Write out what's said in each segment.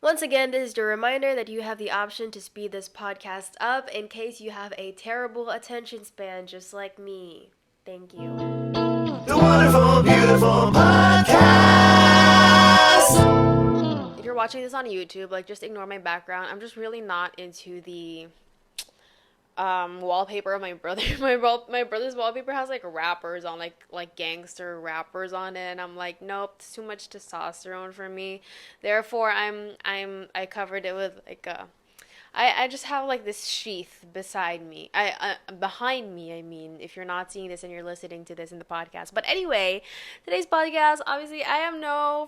Once again, this is your reminder that you have the option to speed this podcast up in case you have a terrible attention span just like me. Thank you. The wonderful, beautiful podcast. If you're watching this on YouTube, like, just ignore my background. I'm just really not into the wallpaper of my brother. My brother's wallpaper has like rappers on, like gangster rappers on it, and I'm like, nope, it's too much testosterone for me. Therefore, I covered it with like I just have like this sheath beside me. Behind me, I mean, if you're not seeing this and you're listening to this in the podcast. But anyway, today's podcast, obviously, I have no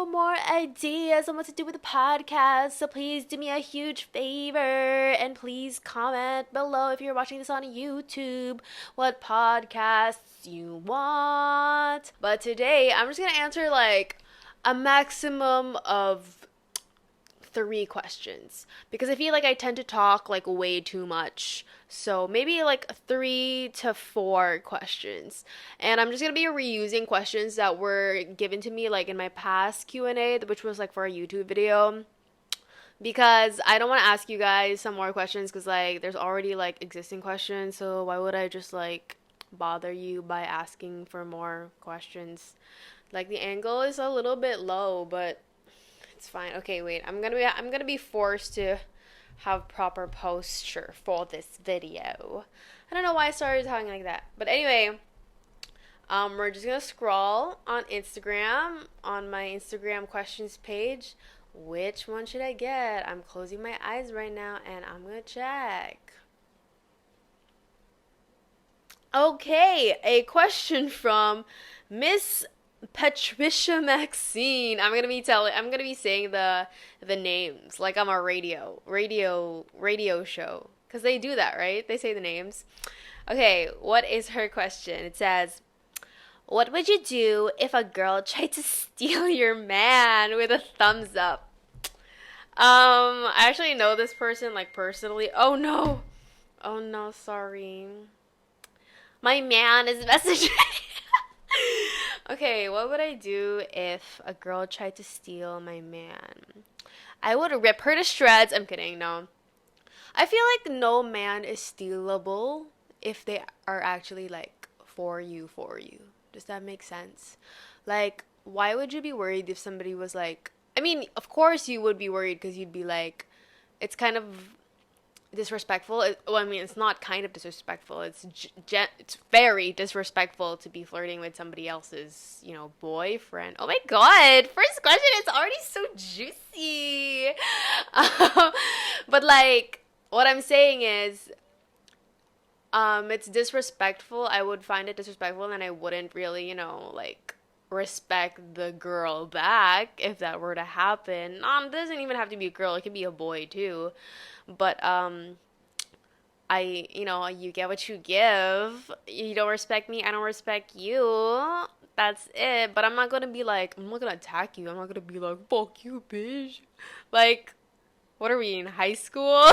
more ideas on what to do with the podcast. So please do me a huge favor and please comment below if you're watching this on YouTube what podcasts you want. But today, I'm just gonna answer like a maximum of 3 questions because I feel like I tend to talk like way too much. So maybe like 3 to 4 questions. And I'm just going to be reusing questions that were given to me like in my past Q&A, which was like for a YouTube video. Because I don't want to ask you guys some more questions because like there's already like existing questions. So why would I just like bother you by asking for more questions? Like the angle is a little bit low, but it's fine. Okay, wait. I'm gonna be forced to have proper posture for this video. I don't know why I started talking like that. But anyway, we're just gonna scroll on Instagram, on my Instagram questions page. Which one should I get? I'm closing my eyes right now and I'm gonna check. Okay, a question from Miss Patricia Maxine. I'm gonna be saying the names like I'm a radio show because they do that, right? They say the names. Okay, what is her question? It says, "What would you do if a girl tried to steal your man?" With a thumbs up. I actually know this person like personally. Oh no, sorry. My man is messaging. Okay, what would I do if a girl tried to steal my man? I would rip her to shreds. I'm kidding, no. I feel like no man is stealable if they are actually like for you. Does that make sense? Like, why would you be worried if somebody was like, I mean, of course you would be worried because you'd be like, it's kind of disrespectful. Well, I mean, it's not kind of disrespectful. It's very disrespectful to be flirting with somebody else's, boyfriend. Oh my god! First question, it's already so juicy. But like, what I'm saying is, it's disrespectful. I would find it disrespectful, and I wouldn't really, like, respect the girl back if that were to happen. It doesn't even have to be a girl. It could be a boy too. But you get what you give. You don't respect me, I don't respect you. That's it. But I'm not gonna attack you. I'm not gonna be like, fuck you, bitch. Like, what are we in high school?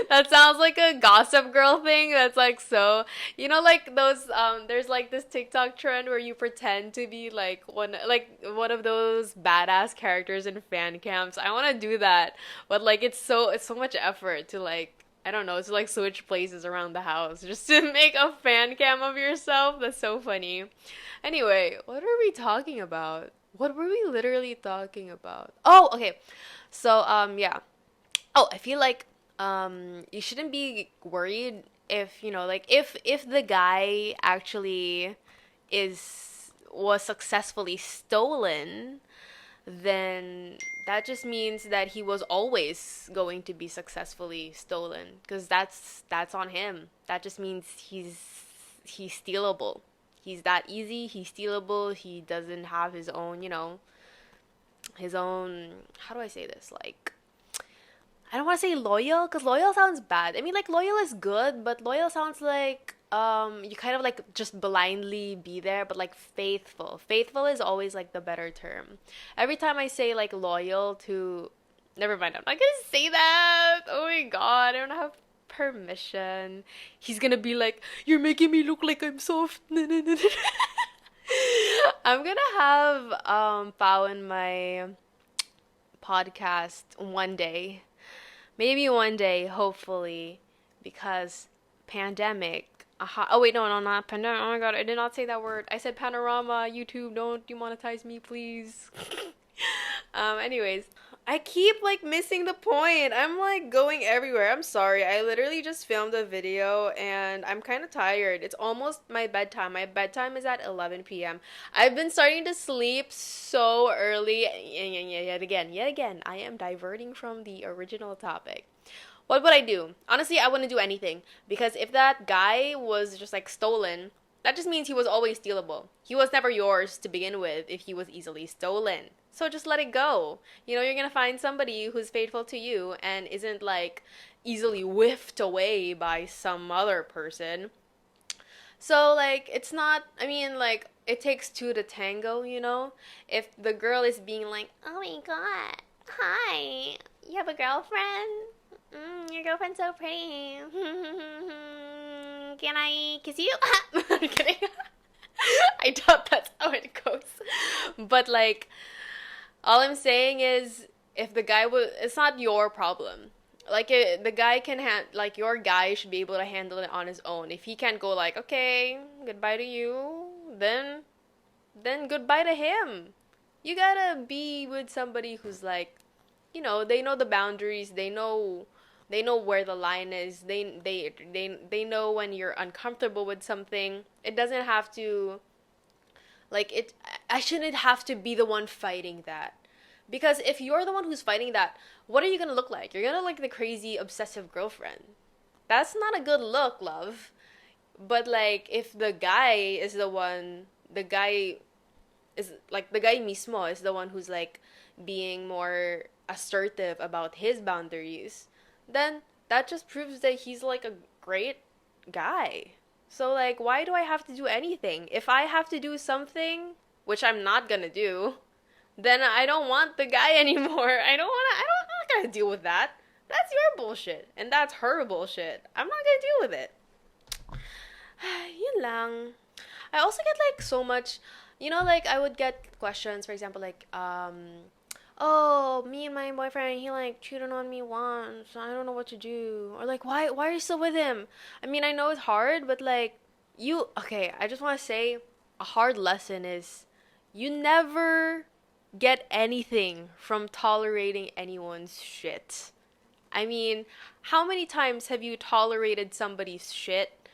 That sounds like a Gossip Girl thing. That's like so, like those there's like this TikTok trend where you pretend to be like one of those badass characters in fan camps. I want to do that, but like it's so much effort to like, I don't know, to like switch places around the house just to make a fan cam of yourself. That's so funny. Anyway, what are we talking about? What were we literally talking about? Oh, okay. So yeah. Oh, I feel like you shouldn't be worried if, like if the guy actually was successfully stolen, then that just means that he was always going to be successfully stolen, because that's on him. That just means he's stealable. He's that easy. He's stealable. He doesn't have his own, how do I say this? Like, I don't want to say loyal, because loyal sounds bad. I mean, like, loyal is good, but loyal sounds like you kind of like just blindly be there. But like faithful is always like the better term. Every time I say like loyal to, never mind, I'm not gonna say that. Oh my god, I don't have permission. He's gonna be like, you're making me look like I'm soft. I'm gonna have Pao in my podcast one day. Maybe one day, hopefully, because pandemic. Oh wait, no, not pandemic. Oh my god, I did not say that word. I said panorama. YouTube, don't demonetize me, please. Anyways, I keep like missing the point. I'm like going everywhere. I'm sorry. I literally just filmed a video and I'm kind of tired. It's almost my bedtime. My bedtime is at 11 p.m. I've been starting to sleep so early. Yet again, I am diverting from the original topic. What would I do? Honestly, I wouldn't do anything because if that guy was just like stolen, that just means he was always stealable. He was never yours to begin with if he was easily stolen. So just let it go. You know, you're gonna find somebody who's faithful to you and isn't like easily whiffed away by some other person. So, like, it's not, I mean, like, it takes two to tango, you know? If the girl is being like, oh my god, hi, you have a girlfriend? Your girlfriend's so pretty. Can I kiss you? I'm kidding. I doubt that's how it goes. But, like, all I'm saying is, if the guy was, it's not your problem. Like the guy can like your guy should be able to handle it on his own. If he can't go like, okay, goodbye to you, then goodbye to him. You gotta be with somebody who's like, you know, they know the boundaries. They know where the line is. They know when you're uncomfortable with something. It doesn't have to, like it. I shouldn't have to be the one fighting that. Because if you're the one who's fighting that, what are you gonna look like? You're gonna look like the crazy obsessive girlfriend. That's not a good look, love. But like if the guy is the one, the guy is like the guy mismo is the one who's like being more assertive about his boundaries, then that just proves that he's like a great guy. So like why do I have to do anything? If I have to do something, which I'm not gonna do, then I don't want the guy anymore. I'm not gonna deal with that. That's your bullshit. And that's her bullshit. I'm not gonna deal with it. Yun lang. I also get like so much, you know, like I would get questions, for example, like, oh, me and my boyfriend, he like cheated on me once. I don't know what to do. Or like, why are you still with him? I mean, I know it's hard, but like, okay, I just want to say a hard lesson is you never get anything from tolerating anyone's shit. I mean, how many times have you tolerated somebody's shit?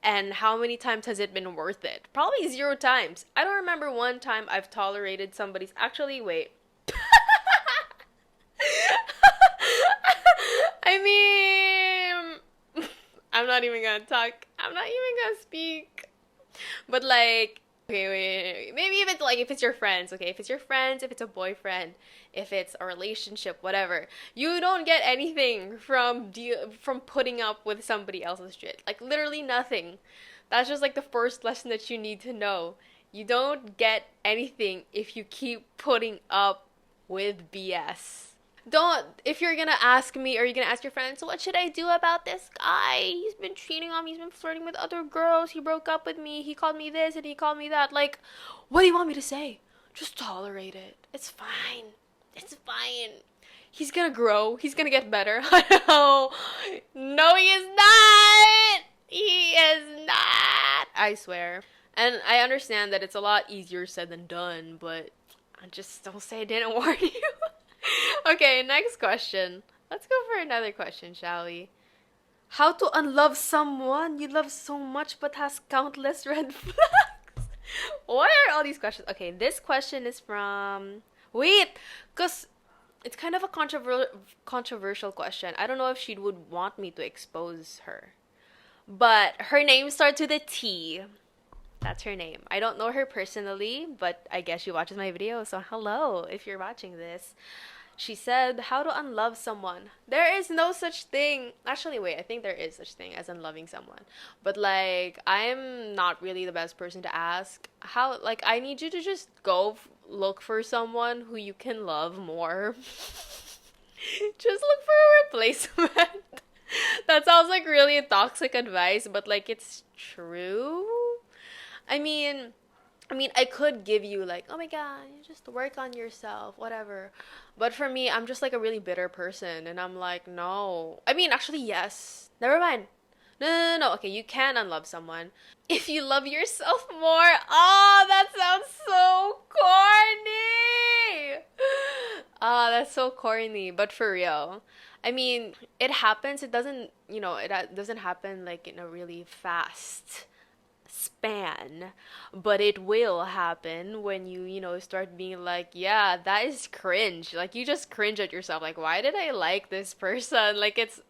And how many times has it been worth it? Probably 0 times. I don't remember one time I've tolerated somebody's. Actually, wait. I mean, I'm not even gonna talk. I'm not even gonna speak. But like, okay, wait. Maybe if it's your friends, okay? If it's your friends, if it's a boyfriend, if it's a relationship, whatever. You don't get anything from putting up with somebody else's shit. Like literally nothing. That's just like the first lesson that you need to know. You don't get anything if you keep putting up with BS. Don't, if you're gonna ask me or you're gonna ask your friends, so what should I do about this guy? He's been cheating on me, he's been flirting with other girls, he broke up with me, he called me this and he called me that. Like, what do you want me to say? Just tolerate it. It's fine. It's fine. He's gonna grow, he's gonna get better. I know. No, he is not! He is not! I swear. And I understand that it's a lot easier said than done, but I just don't say I didn't warn you. Okay, next question. Let's go for another question, shall we? How to unlove someone you love so much but has countless red flags? What are all these questions? Okay, this question is from... Wait, because it's kind of a controversial question. I don't know if she would want me to expose her. But her name starts with a T. That's her name. I don't know her personally, but I guess she watches my video, so hello if you're watching this. She said, how to unlove someone. There is no such thing. Actually, wait, I think there is such thing as unloving someone. But, like, I'm not really the best person to ask. How, like, I need you to just go look for someone who you can love more. Just look for a replacement. That sounds like really toxic advice, but, like, it's true. I mean, I mean, I could give you like, oh my god, you just work on yourself, whatever. But for me, I'm just like a really bitter person, and I'm like, no. I mean, actually, yes. Never mind. No, no, no, no. Okay, you can unlove someone if you love yourself more. Oh, that sounds so corny. Ah, that's so corny, but for real. I mean, it happens. It doesn't, it doesn't happen like in a really fast span, but it will happen when you start being like, yeah, that is cringe. Like, you just cringe at yourself. Like, why did I like this person? Like, it's,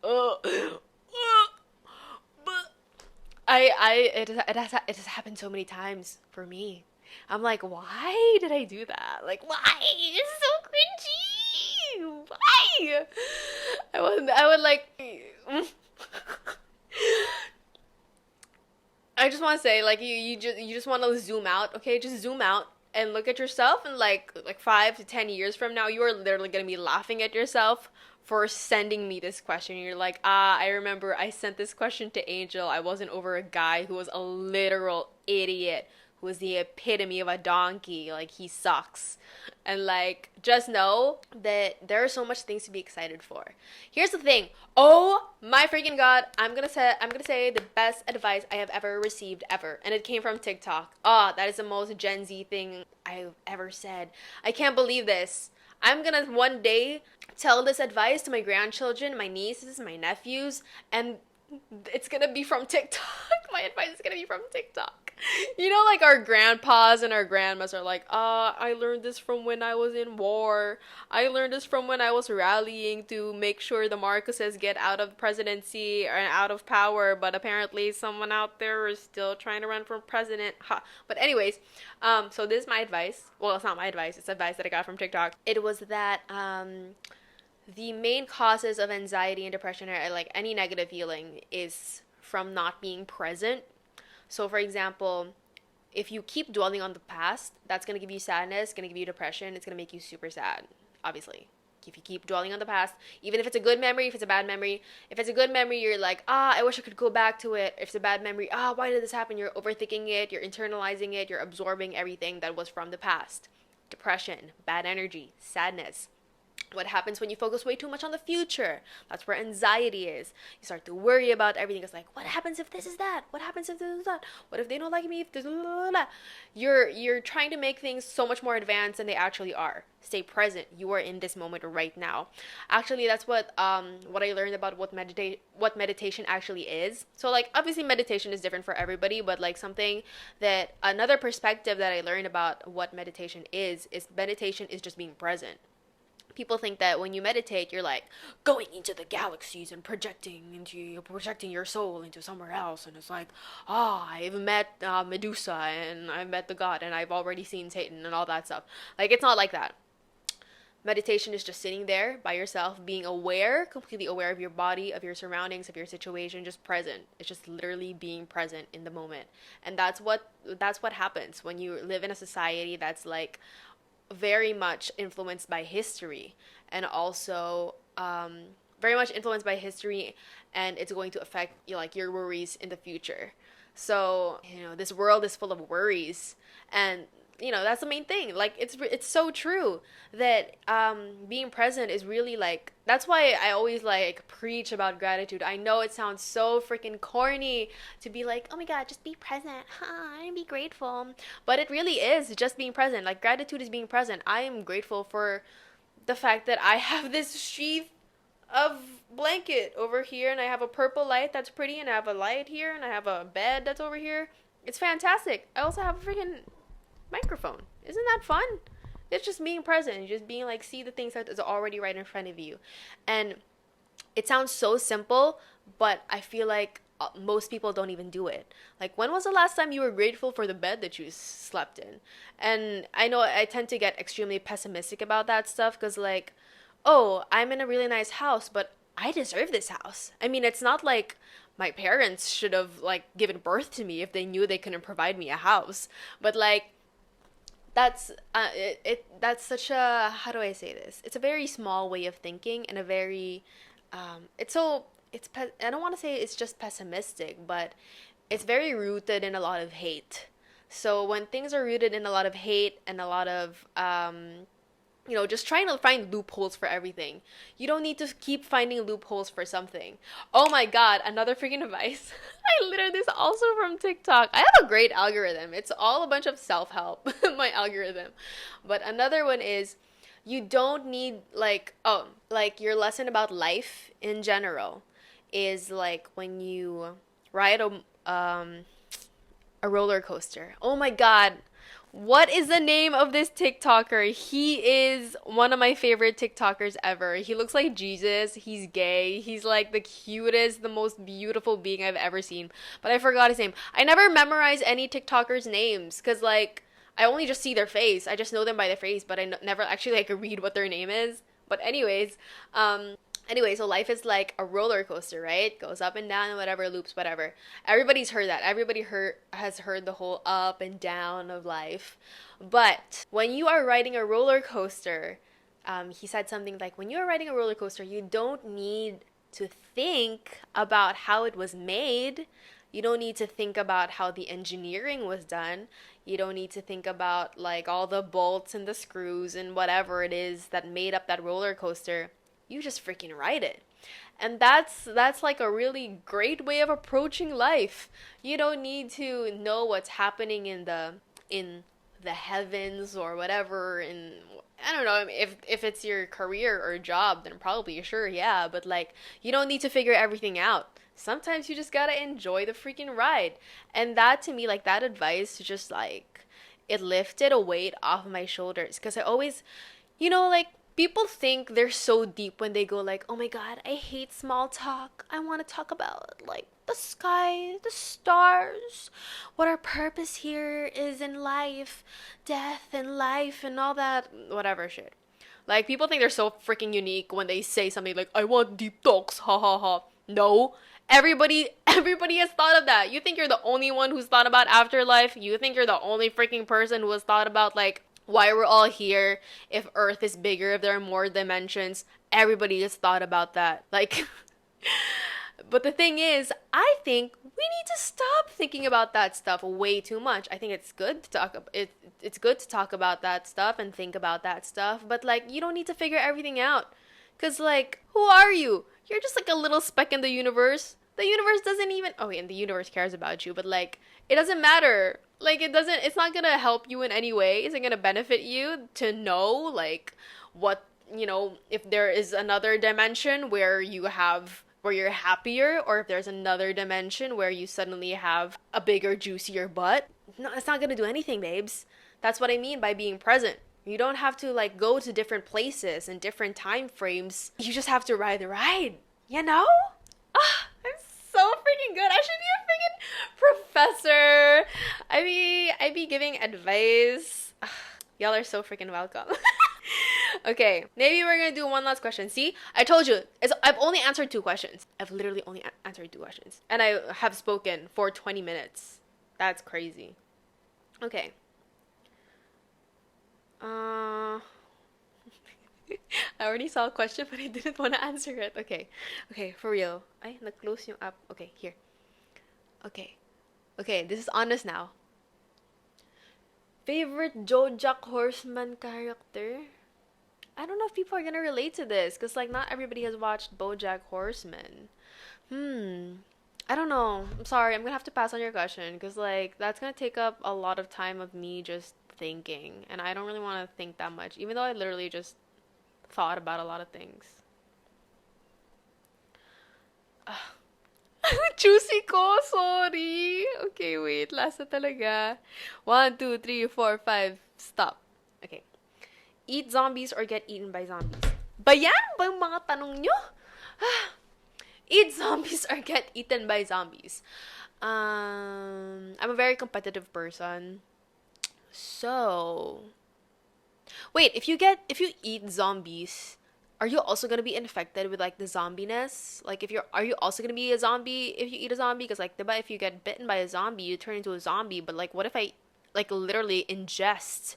it has happened so many times for me. I'm like, why did I do that? Like, why? It's so cringy. Why? I would like. I just want to say, like, you just want to zoom out, okay? Just zoom out and look at yourself, and like 5 to 10 years from now, you are literally gonna be laughing at yourself for sending me this question. You're like, I remember I sent this question to Angel. I wasn't over a guy who was a literal idiot, who was the epitome of a donkey. Like, he sucks. And like, just know that there are so much things to be excited for. Here's the thing. Oh my freaking god, I'm gonna say the best advice I have ever received ever. And it came from TikTok. Ah, that is the most Gen Z thing I've ever said. I can't believe this. I'm gonna one day tell this advice to my grandchildren, my nieces, my nephews, and it's gonna be from TikTok. My advice is gonna be from TikTok. Like our grandpas and our grandmas are like, I learned this from when I was in war. I learned this from when I was rallying to make sure the Marcoses get out of presidency or out of power, but apparently someone out there is still trying to run for president. Ha. But anyways, so this is my advice. Well, it's not my advice. It's advice that I got from TikTok. It was that, the main causes of anxiety and depression, or like any negative feeling, is from not being present. So, for example, if you keep dwelling on the past, that's going to give you sadness, going to give you depression, it's going to make you super sad, obviously. If you keep dwelling on the past, even if it's a good memory, if it's a bad memory, if it's a good memory, you're like, I wish I could go back to it. If it's a bad memory, why did this happen? You're overthinking it, you're internalizing it, you're absorbing everything that was from the past. Depression, bad energy, sadness. What happens when you focus way too much on the future? That's where anxiety is. You start to worry about everything. It's like, what happens if this is that? What happens if this is that? What if they don't like me? If this, blah, blah, blah. You're trying to make things so much more advanced than they actually are. Stay present. You are in this moment right now. Actually, that's what I learned about what meditation actually is. So like, obviously meditation is different for everybody, but like, something that another perspective that I learned about what meditation is meditation is just being present. People think that when you meditate, you're like going into the galaxies and projecting your soul into somewhere else, and it's like, I've met Medusa, and I've met the god, and I've already seen Satan and all that stuff. Like, it's not like that. Meditation is just sitting there by yourself, being aware, completely aware of your body, of your surroundings, of your situation, just present. It's just literally being present in the moment. And that's what happens when you live in a society that's like very much influenced by history, and also very much influenced by history, and it's going to affect like your worries in the future. So this world is full of worries, and that's the main thing. Like, it's so true that being present is really like, that's why I always like preach about gratitude. I know it sounds so freaking corny to be like, oh my god, just be present, and be grateful, but it really is just being present. Like, gratitude is being present. I am grateful for the fact that I have this sheath of blanket over here, and I have a purple light that's pretty, and I have a light here, and I have a bed that's over here. It's fantastic. I also have a freaking microphone. Isn't that fun? It's just being present, just being like, see the things that is already right in front of you. And it sounds so simple, but I feel like most people don't even do it. Like, when was the last time you were grateful for the bed that you slept in? And I know I tend to get extremely pessimistic about that stuff, because like, oh, I'm in a really nice house, but I deserve this house. I mean, it's not like my parents should have like given birth to me if they knew they couldn't provide me a house. But like, that's such a, how do I say this? It's a very small way of thinking, and a very I don't want to say it's just pessimistic, but it's very rooted in a lot of hate. So when things are rooted in a lot of hate and a lot of just trying to find loopholes for everything. You don't need to keep finding loopholes for something. Oh my god, another freaking advice. I literally this also from TikTok. I have a great algorithm. It's all a bunch of self-help, my algorithm. But another one is you don't need like your lesson about life in general is like when you ride a roller coaster. Oh my god. What is the name of this TikToker? He is one of my favorite TikTokers ever. He looks like Jesus. He's gay. He's like the cutest, the most beautiful being I've ever seen. But I forgot his name. I never memorize any TikTokers' names because, like, I only just see their face. I just know them by their face, but never actually, like, read what their name is. But, so life is like a roller coaster, right? Goes up and down and whatever, loops, whatever. Everybody's heard that. Has heard the whole up and down of life. But when you are riding a roller coaster, he said something like, when you're riding a roller coaster, you don't need to think about how it was made. You don't need to think about how the engineering was done. You don't need to think about like all the bolts and the screws and whatever it is that made up that roller coaster. You just freaking ride it. And that's like a really great way of approaching life. You don't need to know what's happening in the heavens or whatever. In I don't know if it's your career or job, then probably sure, yeah, but like you don't need to figure everything out. Sometimes you just got to enjoy the freaking ride. And that to me, like that advice just like it lifted a weight off my shoulders cuz I always like people think they're so deep when they go like, "Oh my god, I hate small talk. I want to talk about like the sky, the stars, what our purpose here is in life, death and life and all that whatever shit." Like people think they're so freaking unique when they say something like, "I want deep talks." Ha ha ha. No. Everybody has thought of that. You think you're the only one who's thought about afterlife? You think you're the only freaking person who has thought about like why we're all here, if Earth is bigger, if there are more dimensions? Everybody has thought about that. Like, but the thing is, I think we need to stop thinking about that stuff way too much. I think it's good to it's good to talk about that stuff and think about that stuff, but like you don't need to figure everything out. Cause like, who are you? You're just like a little speck in the universe. The universe doesn't even and the universe cares about you, but like it doesn't matter. Like it's not gonna help you in any way. Is it gonna benefit you to know like what if there is another dimension where you're happier, or if there's another dimension where you suddenly have a bigger, juicier butt? No, it's not gonna do anything, babes. That's what I mean by being present. You don't have to like go to different places and different time frames. You just have to ride the ride. You know? Ah, I'm so freaking good. I should be a freaking professor. I be giving advice. Ah, y'all are so freaking welcome. Okay, maybe we're gonna do one last question. See, I told you, I've only answered 2 questions. I've literally only answered 2 questions, and I have spoken for 20 minutes. That's crazy. Okay. I already saw a question, but I didn't want to answer it. Okay. Okay, for real. Ay, nag-close yung app. Okay, here. Okay. Okay, this is honest now. Favorite Jack Horseman character? I don't know if people are gonna relate to this, because, like, not everybody has watched BoJack Horseman. I don't know. I'm sorry, I'm gonna have to pass on your question, because, like, that's gonna take up a lot of time of me just thinking, and I don't really want to think that much, even though I literally just thought about a lot of things. Juicy ko, sorry. Okay, wait, last na talaga. 1, 2, 3, 4, 5, stop. Okay. Eat zombies or get eaten by zombies? Ba yan ba yung mga tanong nyo? Eat zombies or get eaten by zombies? I'm a very competitive person. So, wait, if you eat zombies, are you also gonna be infected with like the zombiness? Like are you also gonna be a zombie if you eat a zombie? Because like, if you get bitten by a zombie, you turn into a zombie. But like, what if I like literally ingest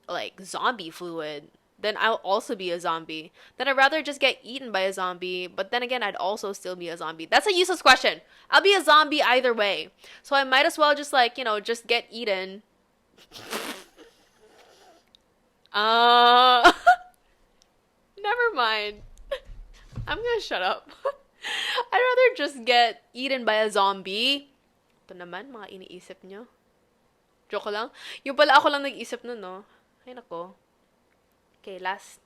like zombie fluid? Then I'll also be a zombie. Then I'd rather just get eaten by a zombie, but then again, I'd also still be a zombie. That's a useless question. I'll be a zombie either way. So I might as well just like, just get eaten Uh, never mind. I'm gonna shut up. I'd rather just get eaten by a zombie. Ito naman, mga iniisip nyo. Joke lang. Yung pala ako lang nag-isip nun, no? Ay, nako. Okay, last.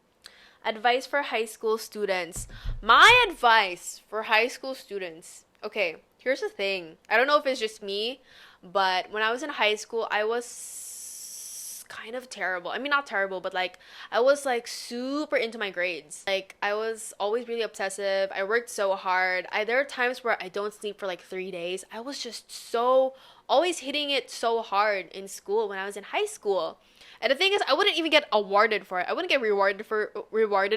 Advice for high school students. My advice for high school students. Okay, here's the thing. I don't know if it's just me, but when I was in high school, I was kind of terrible. I mean, not terrible, but like, I was like super into my grades. Like, I was always really obsessive. I worked so hard. There are times where I don't sleep for like 3 days. I was just so, always hitting it so hard in school when I was in high school. And the thing is, I wouldn't even get awarded for it. I wouldn't get rewarded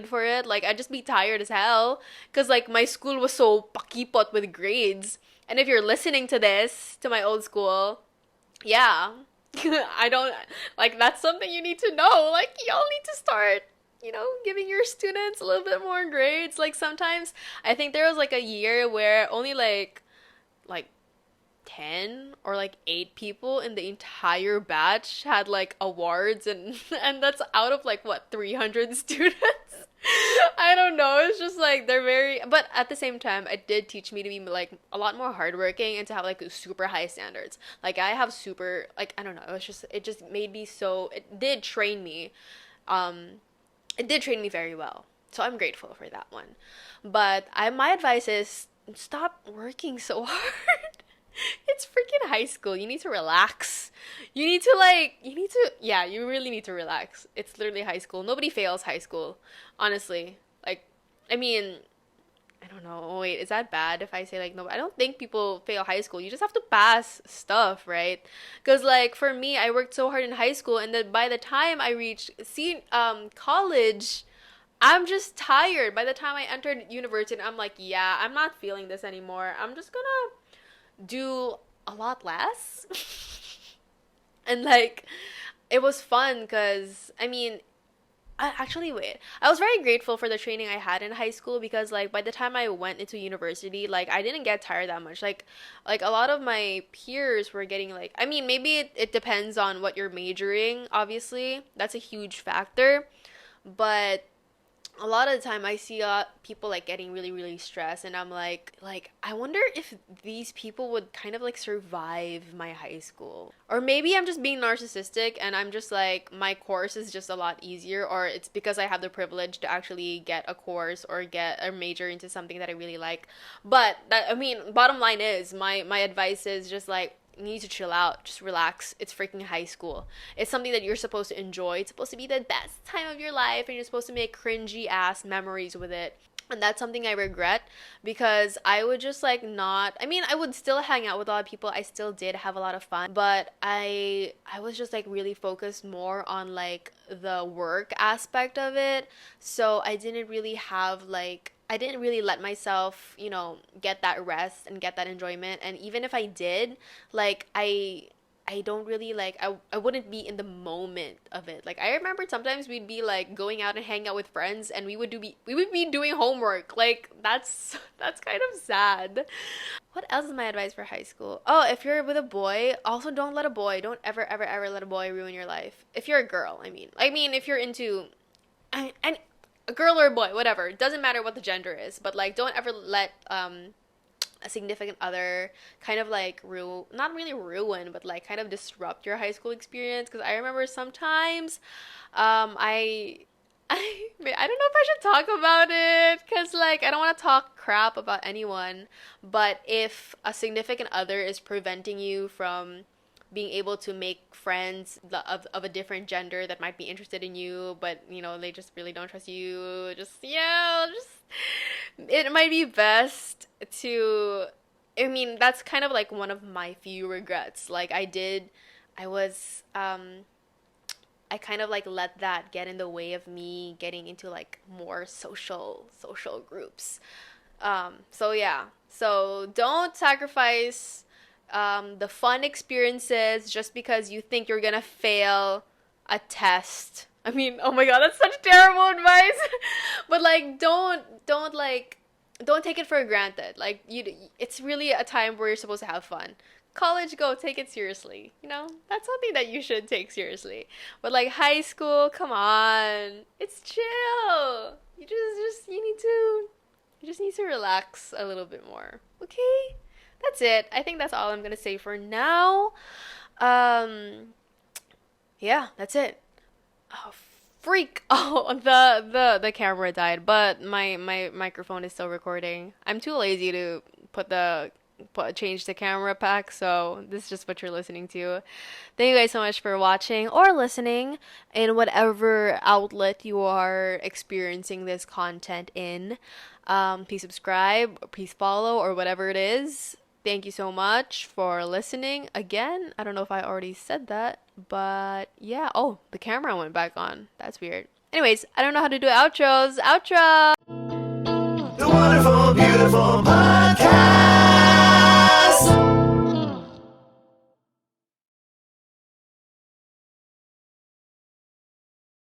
for it. Like, I'd just be tired as hell because like my school was so pakipot with grades. And if you're listening to this, to my old school, yeah, I don't like that's something you need to know. Like, y'all need to start, giving your students a little bit more grades. Like sometimes I think there was like a year where only like 10 or like 8 people in the entire batch had like awards, and and that's out of like what, 300 students. I don't know, it's just like they're very, but at the same time it did teach me to be like a lot more hardworking and to have like super high standards. Like I have super, like, I don't know, it just made me so, um it did train me very well, so I'm grateful for that one. But my advice is stop working so hard. It's freaking high school. You need to relax. Yeah, you really need to relax. It's literally high school. Nobody fails high school, honestly. Like, I mean, I don't know. Wait, is that bad if I say like no? I don't think people fail high school. You just have to pass stuff, right? Because like for me, I worked so hard in high school, and then by the time I reached college, I'm just tired. By the time I entered university, I'm like, yeah, I'm not feeling this anymore. I'm just gonna do a lot less. And like it was fun because I mean, wait, I was very grateful for the training I had in high school because like by the time I went into university, like I didn't get tired that much. Like a lot of my peers were getting like, I mean, maybe it depends on what you're majoring, obviously that's a huge factor, but a lot of the time I see people like getting really really stressed, and I'm like I wonder if these people would kind of like survive my high school, or maybe I'm just being narcissistic and I'm just like my course is just a lot easier, or it's because I have the privilege to actually get a course or get a major into something that I really like. But that, I mean, bottom line is my advice is just like, you need to chill out, just relax. It's freaking high school. It's something that you're supposed to enjoy. It's supposed to be the best time of your life, and you're supposed to make cringy ass memories with it. And that's something I regret because I would just like not, I mean, I would still hang out with a lot of people. I still did have a lot of fun, but I was just like really focused more on like the work aspect of it. So I didn't really let myself, get that rest and get that enjoyment. And even if I did, like I don't really like I wouldn't be in the moment of it. Like I remember sometimes we'd be like going out and hanging out with friends, and we would be doing homework. Like that's kind of sad. What else is my advice for high school? Oh, if you're with a boy, also don't ever ever ever let a boy ruin your life. If you're a girl, I mean. If you're into and a girl or a boy, whatever. It doesn't matter what the gender is, but like don't ever let a significant other kind of like not really ruin, but like kind of disrupt your high school experience. Because I remember sometimes I I don't know if I should talk about it because like I don't want to talk crap about anyone, but if a significant other is preventing you from being able to make friends of a different gender that might be interested in you, but they just really don't trust you, just, yeah, just, it might be best to, I mean, that's kind of like one of my few regrets. Like I was I kind of like let that get in the way of me getting into like more social groups. So yeah, so don't sacrifice the fun experiences just because you think you're gonna fail a test. I mean, oh my god, that's such terrible advice. But like, don't take it for granted. Like it's really a time where you're supposed to have fun. college, go take it seriously. You know, that's something that you should take seriously. But like high school, come on, it's chill. You just need to relax a little bit more. Okay, that's it. I think that's all I'm gonna say for now. Um, yeah, that's it. Oh, freak! Oh, the camera died, but my microphone is still recording. I'm too lazy to change the camera pack, so this is just what you're listening to. Thank you guys so much for watching or listening in whatever outlet you are experiencing this content in. Please subscribe, please follow, or whatever it is. Thank you so much for listening. Again, I don't know if I already said that, but yeah. Oh, the camera went back on. That's weird. Anyways, I don't know how to do outros. Outro! The wonderful, beautiful podcast.